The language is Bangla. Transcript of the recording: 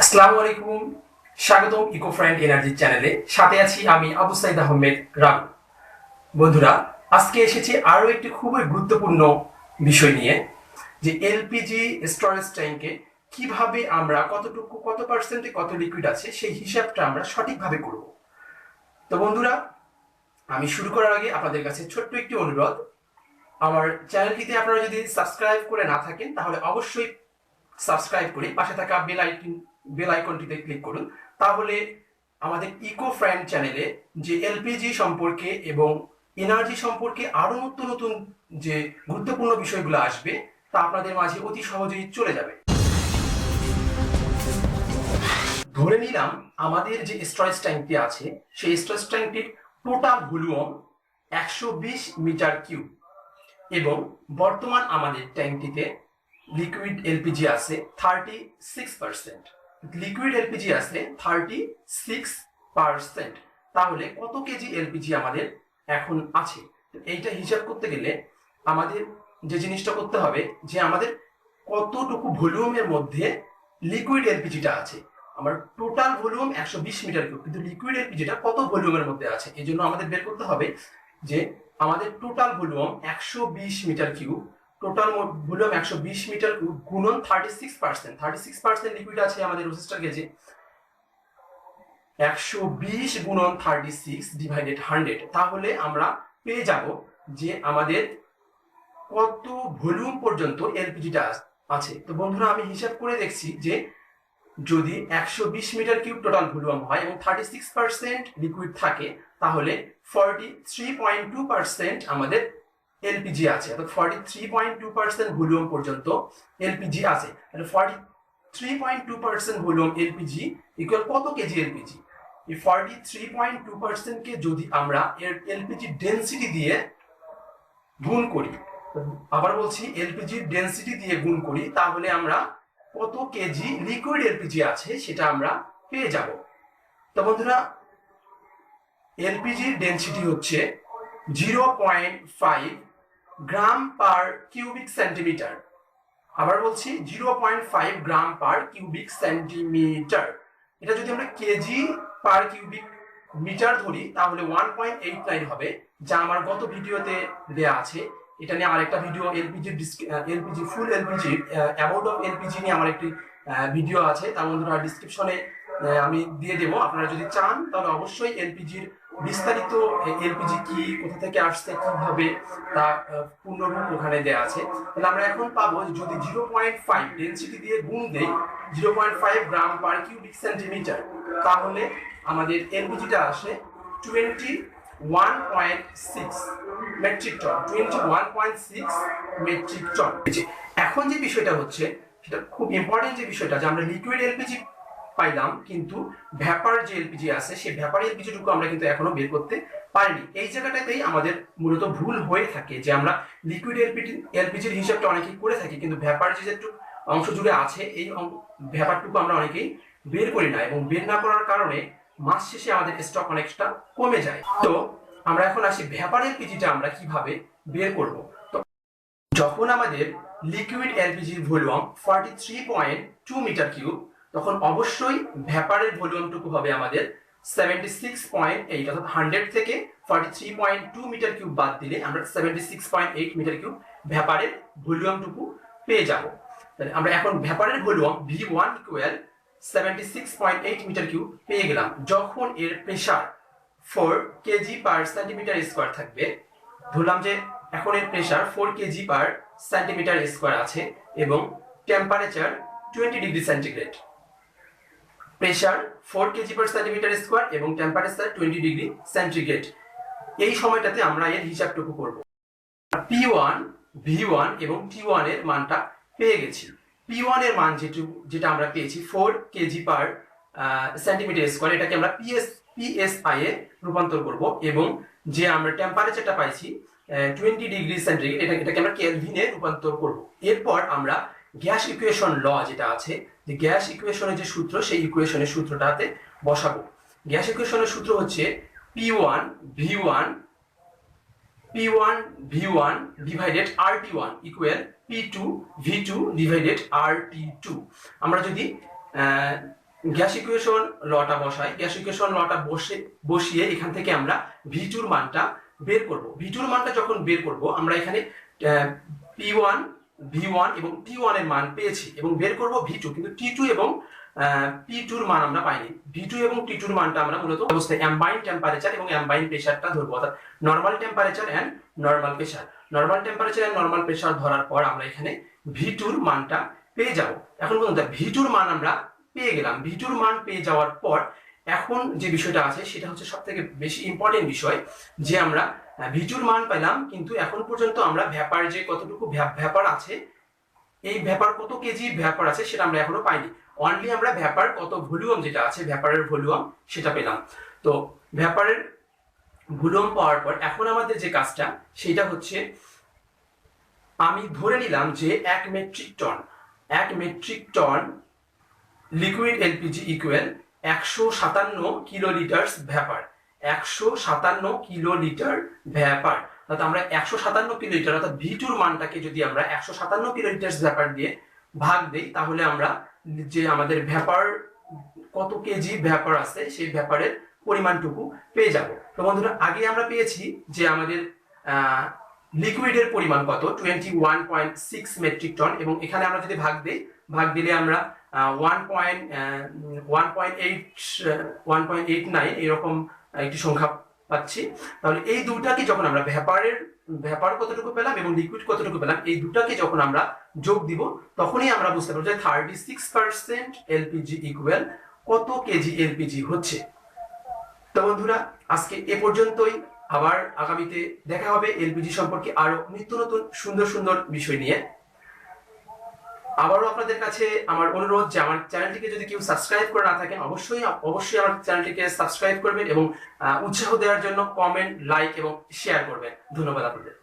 আসসালামু আলাইকুম, স্বাগতম ইকো ফ্রেন্ড এনার্জি চ্যানেলে। সাথে আছি আমি আবু সাইদ আহমেদ রাবু। বন্ধুরা, আজকে এসেছি আরও একটি খুবই গুরুত্বপূর্ণ বিষয় নিয়ে, যে এলপিজি স্টোরেজ ট্যাঙ্কে কিভাবে আমরা কতটুকু, কত পার্সেন্টে কত লিকুইড আছে সেই হিসাবটা আমরা সঠিকভাবে করব। তো বন্ধুরা, আমি শুরু করার আগে আপনাদের কাছে ছোট্ট একটি অনুরোধ, আমার চ্যানেলটিতে আপনারা যদি সাবস্ক্রাইব করে না থাকেন তাহলে অবশ্যই সাবস্ক্রাইব করে পাশে থাকা বেল আইকনটিতে ক্লিক করুন। তাহলে আমাদের ইকো ফ্রেন্ড চ্যানেলে যে এলপিজি সম্পর্কে এবং এনার্জি সম্পর্কে আরো নতুন নতুন যে গুরুত্বপূর্ণ বিষয়গুলো আসবে তা আপনাদের মাঝে অতি সহজেই চলে যাবে। ধরে নিলাম আমাদের যে স্টোরেজ ট্যাঙ্কটি আছে সেই স্টোরেজ ট্যাঙ্কটির টোটাল ভলিউম 120 মিটার কিউব এবং বর্তমান আমাদের ট্যাঙ্কটিতে লিকুইড এলপিজি আছে 36%, লিকুইড এলপিজি আছে 36%। তাহলে কত কেজি এলপিজি আমাদের এখন আছে? এইটা হিসাব করতে গেলে আমাদের যে জিনিসটা করতে হবে, যে আমাদের কতটুকু ভলিউমের মধ্যে লিকুইড এলপিজিটা আছে। আমার টোটাল ভলিউম 120 মিটার কিউব, কিন্তু লিকুইড এলপিজিটা কত ভলিউমের মধ্যে আছে, এই জন্য আমাদের বের করতে হবে যে আমাদের total volume 120 metre cube, total volume 120 metre cube গুণন 36% লিকুইড আছে আমাদের রেজিস্টার গেজে। 120 গুণন 36 ডিভাইডেড 100, তাহলে আমরা পেয়ে যাব যে আমাদের কত ভলিউম পর্যন্ত এলপিজিটা আছে। তো বন্ধুরা, আমি হিসাব করে দেখছি যে যদি 120 মিটার কিউব টোটাল ভলিউম হয় এবং 36% লিকুইড থাকে, তাহলে 43.2% আমাদের এলপিজি আছে, অর্থাৎ 43.2% ভলিউম পর্যন্ত এলপিজি আছে। তাহলে 43.2% ভলিউম এলপিজি ইকুয়াল কত কেজি এলপিজি? এই 43.2% কে যদি আমরা এলপিজি ডেনসিটি দিয়ে গুণ করি, আবার বলছি এলপিজি ডেনসিটি দিয়ে গুণ করি, তাহলে আমরা কত কেজি লিকুইড এলপিজি আছে সেটা আমরা পেয়ে যাব। তো বন্ধুরা, এলপিজির ডেনসিটি হচ্ছে 0.5 গ্রাম পার কিউবিক সেন্টিমিটার। আবার বলছি 0.5 গ্রাম পার কিউবিক সেন্টিমিটার। এটা যদি আমরা কেজি পার কিউবিক মিটার ধরি তাহলে 1.89 হবে, যা আমার গত ভিডিওতে দেয়া আছে। এটা নিয়ে আরেকটা video LPG full LPG about of LPG নিয়ে আমার একটি ভিডিও আছে, তার বন্ধুরা ডিসক্রিপশনে আমি দিয়ে দেবো। আপনারা যদি চান তাহলে অবশ্যই এলপিজির বিস্তারিত, এলপিজি কি, কোথা থেকে আসছে, কিভাবে, তা পূর্ণরূপ ওখানে দেয়া আছে। তাহলে আমরা এখন পাবো যদি 0.5 ডেনসিটি দিয়ে গুণ দেই 0.5 গ্রাম পার কিউবিক সেন্টিমিটার, তাহলে আমাদের এলপিজিটা আসে 21.6 মেট্রিক টন। 21.6 metric ton. এখন যে বিষয়টা হচ্ছে, সেটা খুব ইম্পর্টেন্ট যে বিষয়টা, যে আমরা লিকুইড এলপিজি পাইলাম কিন্তু ভ্যাপার যে এলপিজি আছে সেই ভ্যাপার এলপিজিটুকু আমরা কিন্তু এখনো বের করতে পারিনি। এই জায়গাটাতেই আমাদের মূলত ভুল হয়ে থাকে, যে আমরা লিকুইড এলপিজির হিসাবটা অনেকেই করে থাকি, কিন্তু ভ্যাপার যে অংশ জুড়ে আছে এই ভ্যাপারটুকু আমরা অনেকেই বের করি না, এবং বের না করার কারণে মাস শেষে আমাদের স্টক অনেকটা কমে যায়। তো আমরা এখন আসি ভ্যাপার এলপিজিটা আমরা কিভাবে বের করব। তো যখন আমাদের লিকুইড এলপিজির ভলিউম 43.2 মিটার কিউব, তখন অবশ্যই ভ্যাপারের ভলিউমটুকু হবে আমাদের 76.8, অর্থাৎ 100 থেকে 43.2 মিটার কিউব বাদ দিলে আমরা 76.8 মিটার কিউব ভ্যাপারের ভলিউমটুকু পেয়ে যাব। তাহলে আমরা এখন ভ্যাপারের volume V1 equal 76.8 metre cube পেয়ে গেলাম। যখন এর pressure 4 KG per centimetre square থাকবে, ধরলাম যে এখন এর pressure 4 KG per centimetre square আছে এবং temperature 20 degree centigrade. Pressure 4 KG per centimetre square এবং টেম্পারেচার 20 ডিগ্রি সেন্টিগ্রেড। এই সময়টাতে আমরা এর হিসাবটুকু করব। P1, V1 এবং T1 এর মানটা পেয়ে গেছি। P1 এর মান যেটা আমরা পেয়েছি 4 কেজি পার সেন্টিমিটার স্কয়ার, এটাকে আমরা PSI এ রূপান্তর করব, এবং যে আমরা টেম্পারেচারটা পাইছি 20 ডিগ্রি সেন্টিগ্রেড, এটাকে আমরা কেলভিনে রূপান্তর করব। এরপর আমরা গ্যাস ইকুয়েশন ল যেটা আছে, যে গ্যাস ইকুয়েশনের যে সূত্র, সেই ইকুয়েশনের সূত্রটাতে বসাবো। গ্যাস ইকুয়েশনের সূত্র হচ্ছে P1 V1 divided RT1 equal P2 V2 divided RT2। আমরা যদি গ্যাস ইকুয়েশন লটা বসাই, গ্যাস ইকুয়েশন লটা বসিয়ে এখান থেকে আমরা V2 এর মানটা বের করব। V2 এর মানটা যখন বের করব আমরা এখানে P1 V1 এবং T1 এর মান পেয়েছি এবং বের করব V2, কিন্তু T2 এবং P2 এর মান আমরা পাইনি। V2 এবং T2 এর মানটা আমরা মূলত অবস্থায় অ্যাম্বাইন টেম্পারেচার এবং অ্যাম্বাইন প্রেসারটা ধরবো, অর্থাৎ normal temperature and normal pressure. Normal temperature and normal pressure ধরার পর আমরা এখানে V2 এর মানটা পেয়ে যাব। এখন পর্যন্ত V2 এর মান আমরা পেয়ে গেলাম। V2 এর মান পেয়ে যাওয়ার পর এখন যে বিষয়টা আছে সেটা হচ্ছে সবথেকে বেশি ইম্পর্টেন্ট বিষয়, যে আমরা V2 এর মান পেলাম, কিন্তু এখন পর্যন্ত আমরা ভ্যাপার যে কতটুকু ভ্যাপার আছে, এই ভ্যাপার কত কেজি ভ্যাপার আছে সেটা আমরা এখনো পাইনি। অনলি আমরা ভ্যাপার কত ভলিউম যেটা আছে, ভ্যাপারের ভলিউম সেটা পেলাম। তো ভ্যাপারের ভলিউম পাওয়ার পর এখন আমাদের যে কাজটা সেটা হচ্ছে, আমি ধরে নিলাম যে 1 metric ton liquid LPG equal 157 kilolitre vapour. 157 kilolitre vapour, অর্থাৎ আমরা 157 কিলোলিটার অর্থাৎ V2 এর মানটাকে যদি আমরা 157 কিলোলিটার ভ্যাপার দিয়ে ভাগ দেই, তাহলে আমরা যে আমাদের ভ্যাপার কত কেজি ভ্যাপার আছে সেই ভ্যাপারের পরিমাণটুকু পেয়ে যাব। তো বন্ধুরা, আগে আমরা পেয়েছি যে আমাদের লিকুইডের পরিমাণ কত, 21.6 মেট্রিক টন, এবং এখানে আমরা যদি ভাগ দিলে আমরা 1.89 এরকম একটি সংখ্যা পাচ্ছি। তাহলে এই দুটাকে যখন আমরা ভ্যাপার কতটুকু পেলাম এবং লিকুইড কতটুকু পেলাম, এই দুটাকে যখন আমরা যোগ দিব, তখনই আমরা বুঝতে পারবো যে 36% এলপিজি ইকুয়াল কত কেজি এলপিজি হচ্ছে। তো বন্ধুরা, আজকে এ পর্যন্তই। আবার আগামীতে দেখা হবে এলপিজি সম্পর্কে আরো নিত্য নতুন সুন্দর সুন্দর বিষয় নিয়ে। আবারও আপনাদের কাছে আমার অনুরোধ যে আমার চ্যানেলটিকে যদি কেউ সাবস্ক্রাইব করে না থাকেন, অবশ্যই আমার চ্যানেলটিকে সাবস্ক্রাইব করবেন এবং উৎসাহ দেওয়ার জন্য কমেন্ট, লাইক এবং শেয়ার করবেন। ধন্যবাদ আপনাদের।